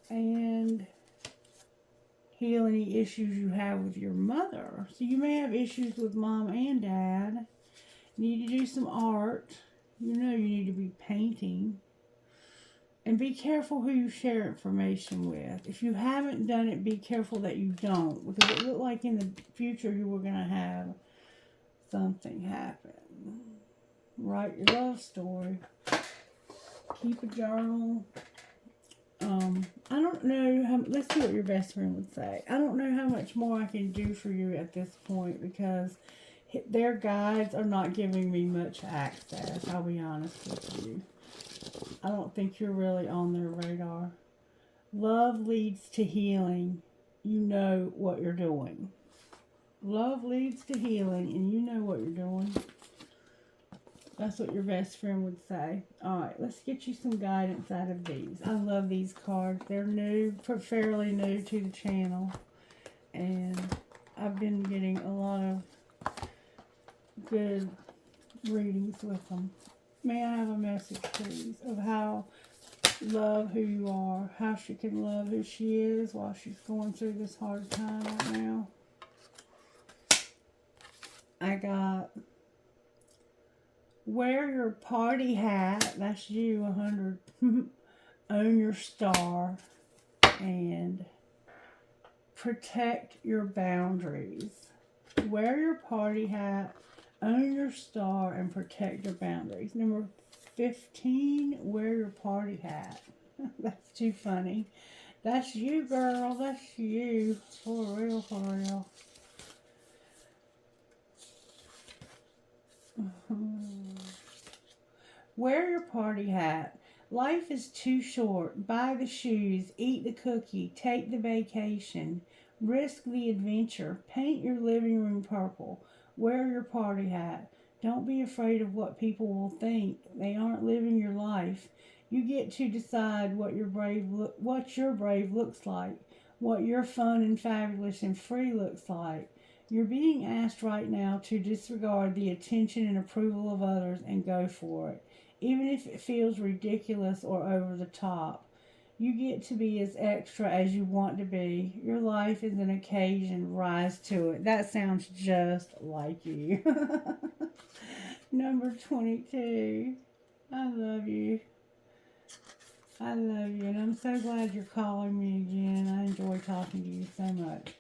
And heal any issues you have with your mother. So you may have issues with mom and dad. You need to do some art. You know you need to be painting. And be careful who you share information with. If you haven't done it, be careful that you don't. Because it looked like in the future you were going to have something happen. Write your love story. Keep a journal. I don't know how, let's see what your best friend would say. I don't know how much more I can do for you at this point because their guides are not giving me much access. I'll be honest with you. I don't think you're really on their radar. Love leads to healing. You know what you're doing. Love leads to healing, and you know what you're doing. That's what your best friend would say. Alright, let's get you some guidance out of these. I love these cards. They're new, fairly new to the channel. And I've been getting a lot of good readings with them. May I have a message, please, of how love who you are, how she can love who she is while she's going through this hard time right now. I got wear your party hat, that's you, 100. Own your star and protect your boundaries. Wear your party hat, own your star, and protect your boundaries. Number 15, wear your party hat. That's too funny. That's you, girl. That's you. For real, for real. Wear your party hat. Life is too short. Buy the shoes. Eat the cookie. Take the vacation. Risk the adventure. Paint your living room purple. Wear your party hat. Don't be afraid of what people will think. They aren't living your life. You get to decide what your brave looks like, what your fun and fabulous and free looks like. You're being asked right now to disregard the attention and approval of others and go for it, even if it feels ridiculous or over the top. You get to be as extra as you want to be. Your life is an occasion. Rise to it. That sounds just like you. Number 22. I love you. I love you. And I'm so glad you're calling me again. I enjoy talking to you so much.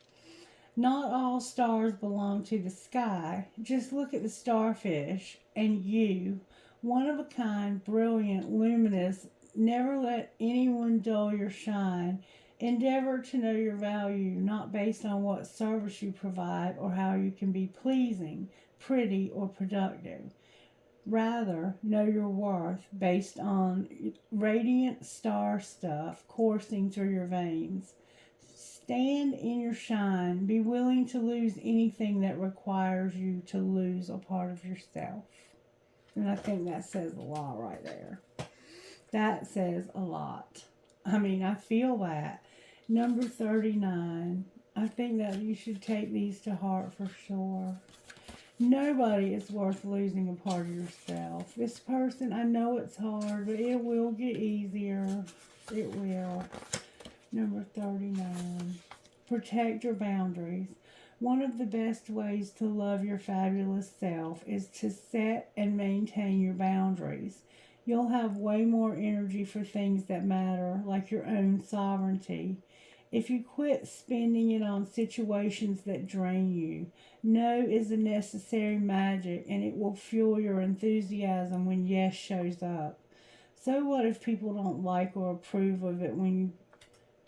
Not all stars belong to the sky. Just look at the starfish and you. One of a kind, brilliant, luminous. Never let anyone dull your shine. Endeavor to know your value, not based on what service you provide or how you can be pleasing, pretty, or productive. Rather, know your worth based on radiant star stuff coursing through your veins. Stand in your shine. Be willing to lose anything that requires you to lose a part of yourself. And I think that says a lot right there. That says a lot. I mean, I feel that. Number 39. I think that you should take these to heart for sure. Nobody is worth losing a part of yourself. This person, I know it's hard, but it will get easier. It will. Number 39. Protect your boundaries. One of the best ways to love your fabulous self is to set and maintain your boundaries. You'll have way more energy for things that matter, like your own sovereignty. If you quit spending it on situations that drain you, no is a necessary magic, and it will fuel your enthusiasm when yes shows up. So what if people don't like or approve of it when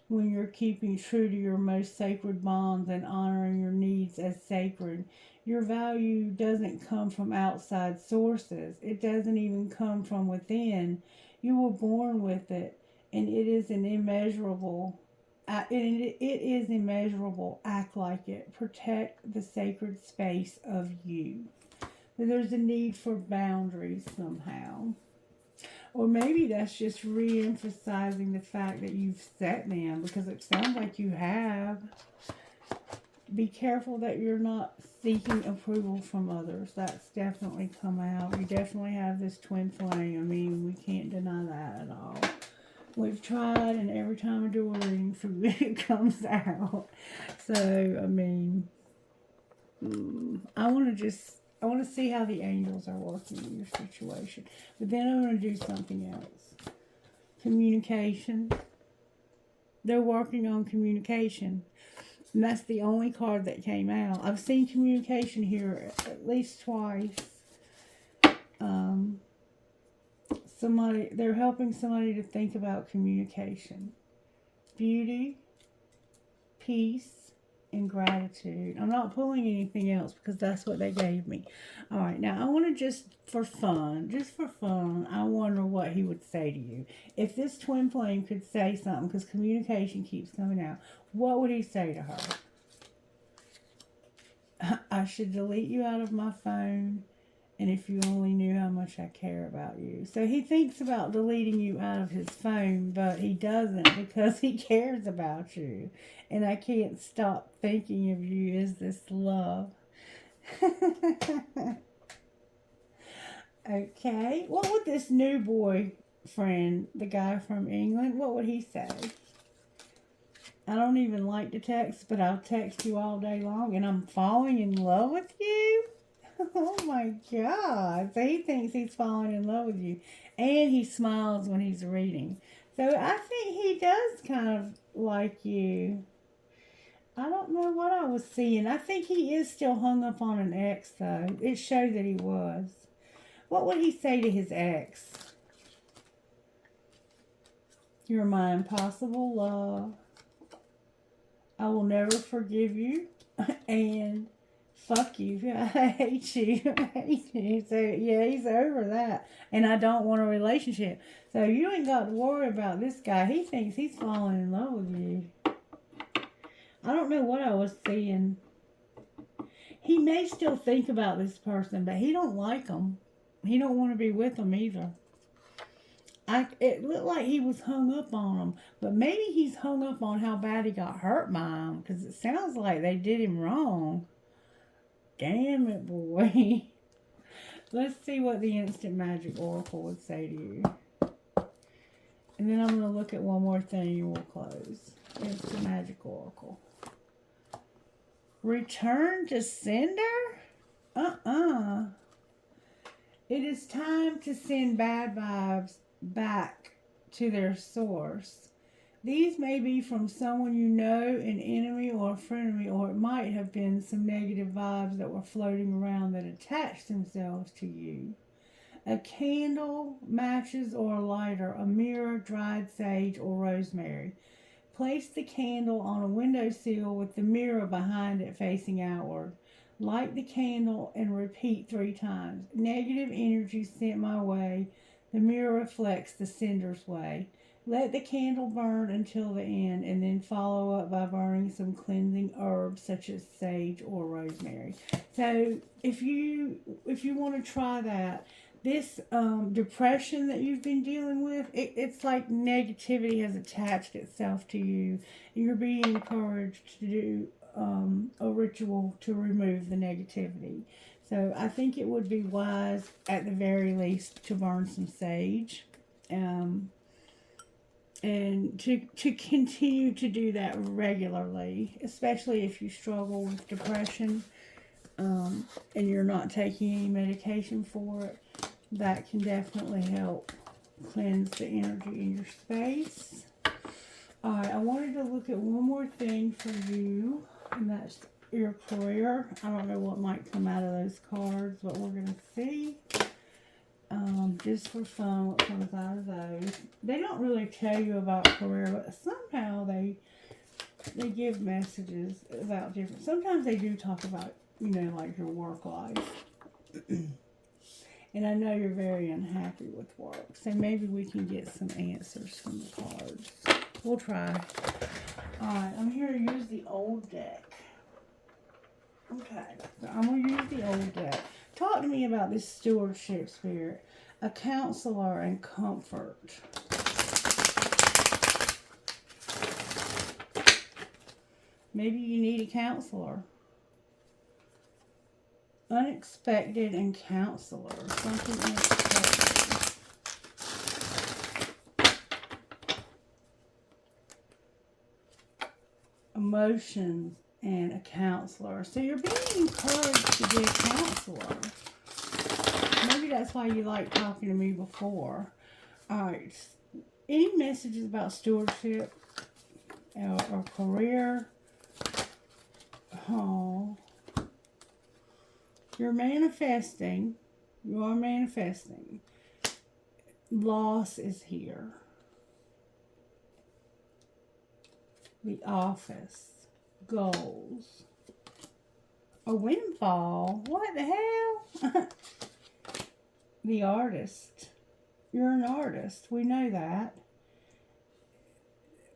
you're keeping true to your most sacred bonds and honoring your needs as sacred? Your value doesn't come from outside sources. It doesn't even come from within. You were born with it, and it is an immeasurable. It is immeasurable. Act like it. Protect the sacred space of you. There's a need for boundaries somehow. Or maybe that's just re-emphasizing the fact that you've set them, because it sounds like you have. Be careful that you're not seeking approval from others. That's definitely come out. You definitely have this twin flame. I mean, we can't deny that at all. We've tried, and every time I do a reading for you, it comes out. So, I mean, I want to see how the angels are working in your situation. But then I want to do something else. Communication. They're working on communication. And that's the only card that came out. I've seen communication here at least twice. They're helping somebody to think about communication. Beauty, peace, and gratitude. I'm not pulling anything else because that's what they gave me. All right, now I want to just for fun, I wonder what he would say to you. If this twin flame could say something, because communication keeps coming out, what would he say to her? I should delete you out of my phone, and if you only knew how much I care about you. So he thinks about deleting you out of his phone, but he doesn't because he cares about you. And I can't stop thinking of you as this love. Okay. What would this new boyfriend, the guy from England, what would he say? I don't even like to text, but I'll text you all day long, and I'm falling in love with you? Oh my God. So he thinks he's falling in love with you. And he smiles when he's reading. So I think he does kind of like you. I don't know what I was seeing. I think he is still hung up on an ex, though. It showed that he was. What would he say to his ex? You're my impossible love. I will never forgive you. And fuck you. I hate you. I hate you. So, yeah, he's over that. And I don't want a relationship. So, you ain't got to worry about this guy. He thinks he's falling in love with you. I don't know what I was seeing. He may still think about this person, but he don't like them. He don't want to be with them either. It looked like he was hung up on them, but maybe he's hung up on how bad he got hurt by them, because it sounds like they did him wrong. Damn it, boy. Let's see what the Instant Magic Oracle would say to you. And then I'm going to look at one more thing and we'll close. Instant Magic Oracle. Return to sender? It is time to send bad vibes back to their source. These may be from someone you know, an enemy or a frenemy, or it might have been some negative vibes that were floating around that attached themselves to you. A candle, matches, or a lighter, a mirror, dried sage, or rosemary. Place the candle on a windowsill with the mirror behind it facing outward. Light the candle and repeat 3 times. Negative energy sent my way. The mirror reflects the sender's way. Let the candle burn until the end, and then follow up by burning some cleansing herbs such as sage or rosemary. So if you want to try that, this depression that you've been dealing with, it's like negativity has attached itself to you. You're being encouraged to do a ritual to remove the negativity. So I think it would be wise, at the very least, to burn some sage. And to continue to do that regularly, especially if you struggle with depression, and you're not taking any medication for it, that can definitely help cleanse the energy in your space. Alright, I wanted to look at one more thing for you, and that's your career. I don't know what might come out of those cards, but we're going to see. Just for fun, what comes out of those. They don't really tell you about career, but somehow they give messages about different. Sometimes they do talk about, like your work life. And I know you're very unhappy with work, so maybe we can get some answers from the cards. We'll try. Alright, I'm here to use the old deck. Okay, so I'm going to use the old deck. Talk to me about this stewardship spirit. A counselor and comfort. Maybe you need a counselor. Unexpected and counselor. Something unexpected. Emotions and a counselor. So you're being encouraged to be a counselor. Maybe that's why you like talking to me before. Alright. Any messages about stewardship or career? Oh. You're manifesting. You are manifesting. Loss is here. The office. Goals. A windfall. What the hell? The artist. You're an artist. We know that.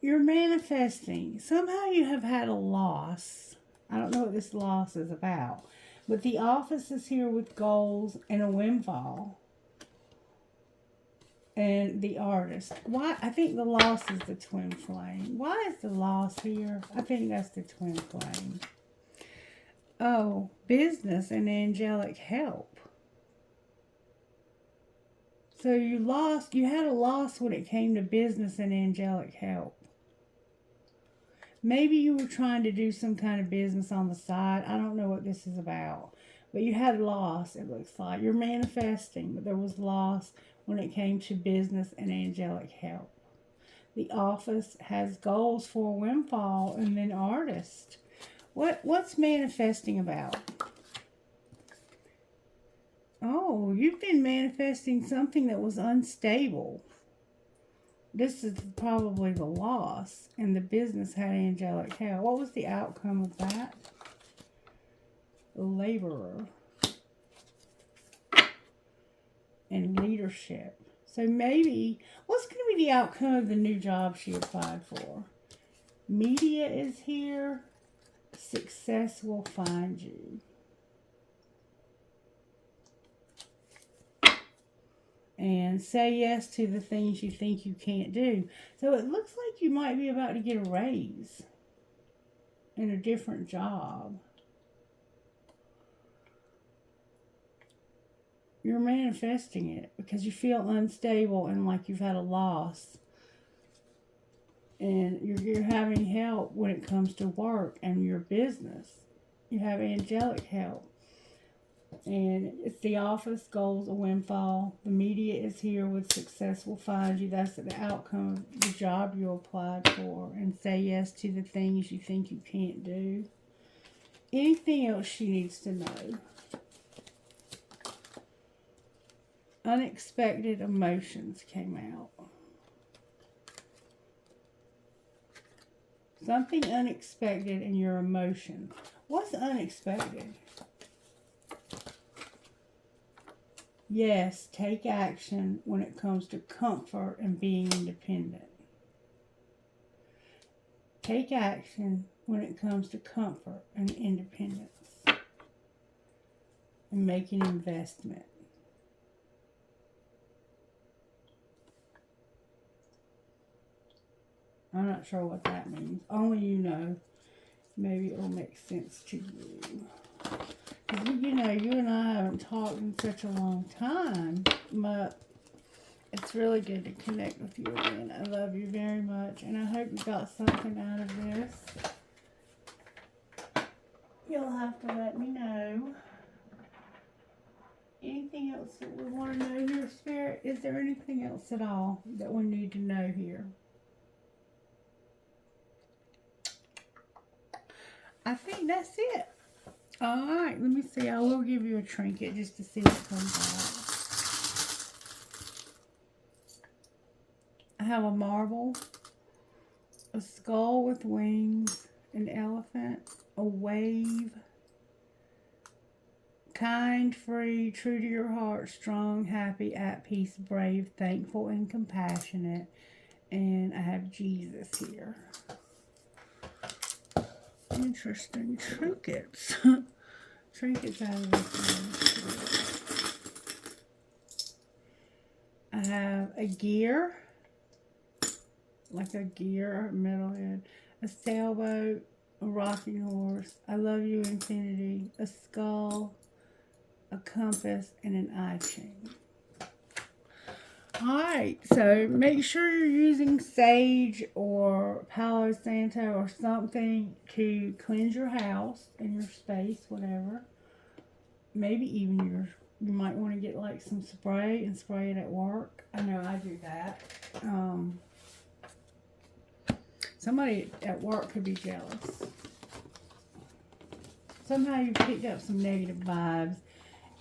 You're manifesting. Somehow you have had a loss. I don't know what this loss is about. But the office is here with goals and a windfall. And the artist. Why? I think the loss is the twin flame. Why is the loss here? I think that's the twin flame. Oh, business and angelic help. So you had a loss when it came to business and angelic help. Maybe you were trying to do some kind of business on the side. I don't know what this is about. But you had loss, it looks like. You're manifesting, but there was loss when it came to business and angelic help. The office has goals for windfall and then artist. What's manifesting about? Oh, you've been manifesting something that was unstable. This is probably the loss, and the business had angelic help. What was the outcome of that? The laborer. And leadership. So maybe, what's going to be the outcome of the new job she applied for? Media is here. Success will find you. And say yes to the things you think you can't do. So it looks like you might be about to get a raise in a different job. You're manifesting it because you feel unstable and like you've had a loss. And you're having help when it comes to work and your business. You have angelic help. And it's the office, goals, a windfall. The media is here with success will find you. That's the outcome of the job you applied for. And say yes to the things you think you can't do. Anything else she needs to know? Unexpected emotions came out. Something unexpected in your emotion. What's unexpected? Yes, take action when it comes to comfort and being independent. Take action when it comes to comfort and independence. And make an investment. I'm not sure what that means. Only you know. Maybe it'll make sense to you. Because, you know, you and I haven't talked in such a long time. But it's really good to connect with you again. I love you very much. And I hope you got something out of this. You'll have to let me know. Anything else that we want to know here, Spirit? Is there anything else at all that we need to know here? I think that's it. Alright, let me see. I will give you a trinket just to see what comes out. I have a marble, a skull with wings, an elephant, a wave, kind, free, true to your heart, strong, happy, at peace, brave, thankful, and compassionate. And I have Jesus here. Interesting. Trinkets. Trinkets out of this one. I have a gear. Like a gear, a metalhead. A sailboat. A rocking horse. I love you, infinity. A skull. A compass. And an eye chain. Alright, so make sure you're using sage or Palo Santo or something to cleanse your house and your space, whatever. Maybe even you might want to get like some spray and spray it at work. I know I do that. Somebody at work could be jealous. Somehow you picked up some negative vibes,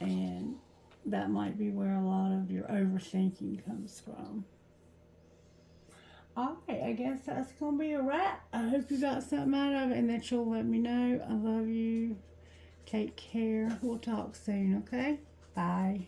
and that might be where a lot of your overthinking comes from. Alright, I guess that's going to be a wrap. I hope you got something out of it and that you'll let me know. I love you. Take care. We'll talk soon, okay? Bye.